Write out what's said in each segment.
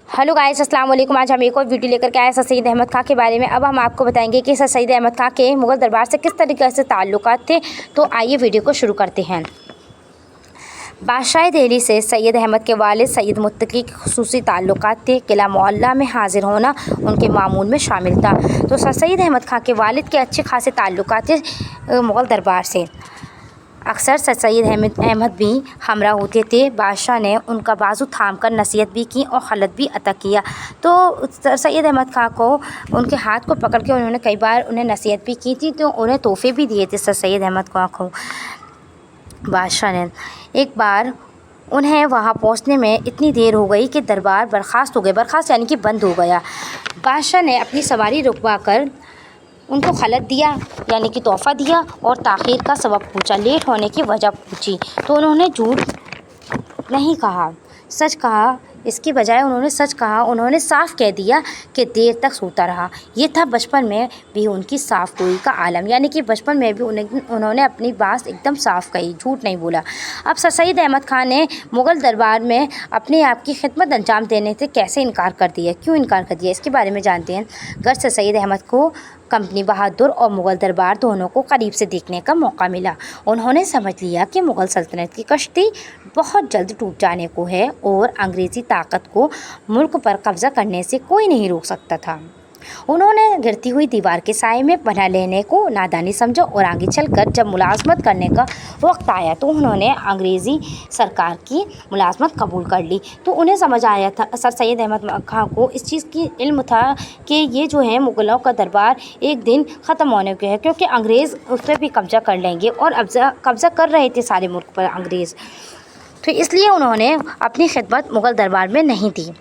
Hello guys, अस्सलाम वालेकुम। आज हम एक और वीडियो लेकर के आए सर सैयद अहमद खां के बारे में। अब हम आपको बताएंगे कि सर सैयद अहमद खां के मुग़ल दरबार से किस तरीके से ताल्लुकात थे। तो आइए वीडियो को शुरू करते हैं। बादशाह दिल्ली से सैयद अहमद के वालिद सैयद मुत्तकी के खुसूसी ताल्लुकात थे। किला मोहल्ला में हाजिर होना उनके मामूल में शामिल था। तो सर सैयद अहमद खां के वालिद के अच्छे खासे ताल्लुकात थे मुग़ल दरबार से। अक्सर सर सैयद अहमद भी हमरा होते थे। बादशाह ने उनका बाजू थाम कर नसीहत भी की और खलत भी अता किया। तो सर सैयद अहमद खां को उनके हाथ को पकड़ के उन्होंने कई बार उन्हें नसीहत भी की थी। तो उन्हें तोहफे भी दिए थे सर सैयद अहमद खां को बादशाह ने। एक बार उन्हें वहाँ पहुँचने में इतनी देर हो गई कि दरबार बर्खास्त हो गए। बर्खास्त यानी कि बंद हो गया। बादशाह ने अपनी सवारी रुकवा कर उनको खलत दिया यानी कि तोहफ़ा दिया और ताख़ीर का सबब पूछा, लेट होने की वजह पूछी। तो उन्होंने झूठ नहीं कहा, सच कहा। इसकी बजाय उन्होंने सच कहा। उन्होंने साफ़ कह दिया कि देर तक सोता रहा। ये था बचपन में भी उनकी साफ़ गोई का आलम, यानी कि बचपन में भी उन्होंने अपनी बात एकदम साफ़ कही, झूठ नहीं बोला। अब सर सैयद अहमद खान ने मुग़ल दरबार में अपने आप की खिदमत अंजाम देने से कैसे इनकार कर दिया, क्यों इनकार कर दिया, इसके बारे में जानते हैं। गर सर सैयद अहमद को कंपनी बहादुर और मुग़ल दरबार दोनों को करीब से देखने का मौका मिला। उन्होंने समझ लिया कि मुग़ल सल्तनत की कश्ती बहुत जल्द टूट जाने को है और अंग्रेज़ी ताकत को मुल्क पर कब्ज़ा करने से कोई नहीं रोक सकता था। उन्होंने गिरती हुई दीवार के साए में पनाह लेने को नादानी समझा और आगे चलकर जब मुलाजमत करने का वक्त आया तो उन्होंने अंग्रेज़ी सरकार की मुलाजमत कबूल कर ली। तो उन्हें समझ आया था, सर सैयद अहमद खां को इस चीज़ की इल्म था कि ये जो है मुग़लों का दरबार एक दिन ख़त्म होने को है, क्योंकि अंग्रेज़ उस पर भी कब्ज़ा कर लेंगे और कब्ज़ा कर रहे थे सारे मुल्क पर अंग्रेज़। तो इसलिए उन्होंने अपनी खिदमत मुग़ल दरबार में नहीं दी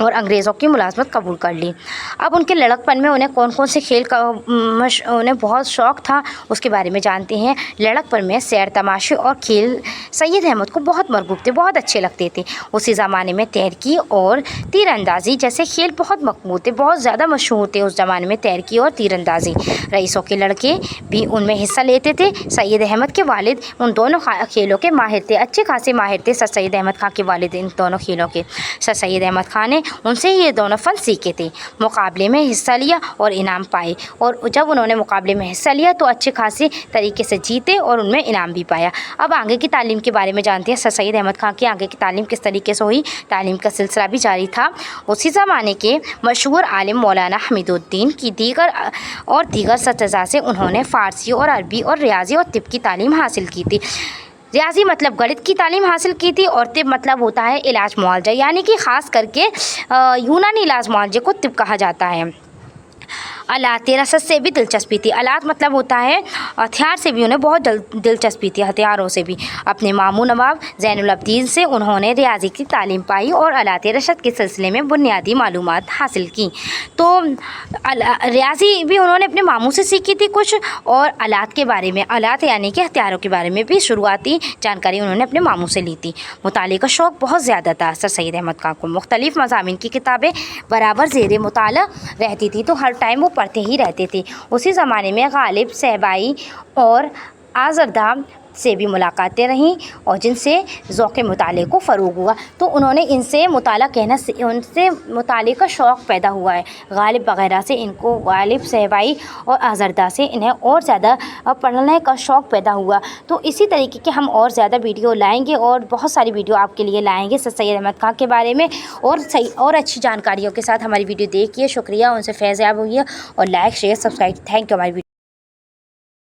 और अंग्रेज़ों की मुलाजमत कबूल कर ली। अब उनके लड़कपन में उन्हें कौन कौन से खेल का उन्हें बहुत शौक़ था, उसके बारे में जानते हैं। लड़कपन में सैर तमाशे और खेल सैयद अहमद को बहुत मरगूब थे, बहुत अच्छे लगते थे। उसी ज़माने में तैरकी और तीरंदाजी जैसे खेल बहुत मकबूल थे, बहुत ज़्यादा मशहूर थे उस ज़माने में तैरकी और तीरंदाजी। रईसों के लड़के भी उनमें हिस्सा लेते थे। सैयद अहमद के वालिद उन दोनों खेलों के माहिर थे, अच्छे खासे माहिर थे सर सैयद अहमद खां के वालिद इन दोनों खेलों के। सर सैयद अहमद खां ने उनसे ये दोनों फ़न सीखे थे। मुकाबले में हिस्सा लिया और इनाम पाए, और जब उन्होंने मुकाबले में हिस्सा लिया तो अच्छे खासे तरीके से जीते और उनमें इनाम भी पाया। अब आगे की तालीम के बारे में जानते हैं। सर सैयद अहमद खां की आगे की तालीम किस तरीके से हुई, तालीम का सिलसिला भी जारी था। उसी ज़माने के मशहूर आलिम मौलाना हमीदुद्दीन की दीगर असतिज़ा से उन्होंने फ़ारसी और अरबी और रियाज़ी और तिब की तालीम हासिल की थी। रियाज़ी मतलब गणित की तालीम हासिल की थी और तिब मतलब होता है इलाज मुआवजा, यानी कि ख़ास करके यूनानी इलाज मुआवजे को तिब कहा जाता है। आलात रसद से भी दिलचस्पी थी। आलात मतलब होता है हथियार से भी उन्हें बहुत दिलचस्पी थी, हथियारों से भी। अपने मामू नवाब ज़ैनुल अब्दीन से उन्होंने रियाज़ी की तालीम पाई और आलात रसद के सिलसिले में बुनियादी मालूमात हासिल की। तो रियाज़ी भी उन्होंने अपने मामू से सीखी थी कुछ, और आलात के बारे में, आलात यानी कि हथियारों के बारे में भी शुरुआती जानकारी उन्होंने अपने मामू से ली थी। मुताले का शौक़ बहुत ज़्यादा था सर सैयद अहमद खां को। मुख्तलिफ़ मज़ामीन की किताबें बराबर ज़ेर मुताला रहती थी, तो हर टाइम वो पढ़ते ही रहते थे। उसी ज़माने में गालिब, सहबाई और आज़रदा से भी मुलाकातें रहीं और जिनसे ज़ौक़ मुताले को फ़रोग़ हुआ। तो उन्होंने इनसे मुताला कहना से उनसे मुताले का शौक़ पैदा हुआ है। गालिब वग़ैरह से इनको, गालिब, सहबाई और आज़रदा से इन्हें और ज़्यादा पढ़ने का शौक़ पैदा हुआ। तो इसी तरीके के हम और ज़्यादा वीडियो लाएंगे और बहुत सारी वीडियो आपके लिए लाएंगे सर सैयद अहमद खां के बारे में, और अच्छी जानकारियों के साथ हमारी वीडियो देखिए। शुक्रिया, उनसे फैज़ याब हुई और like, share, subscribe. Thank you हमारी वीडियो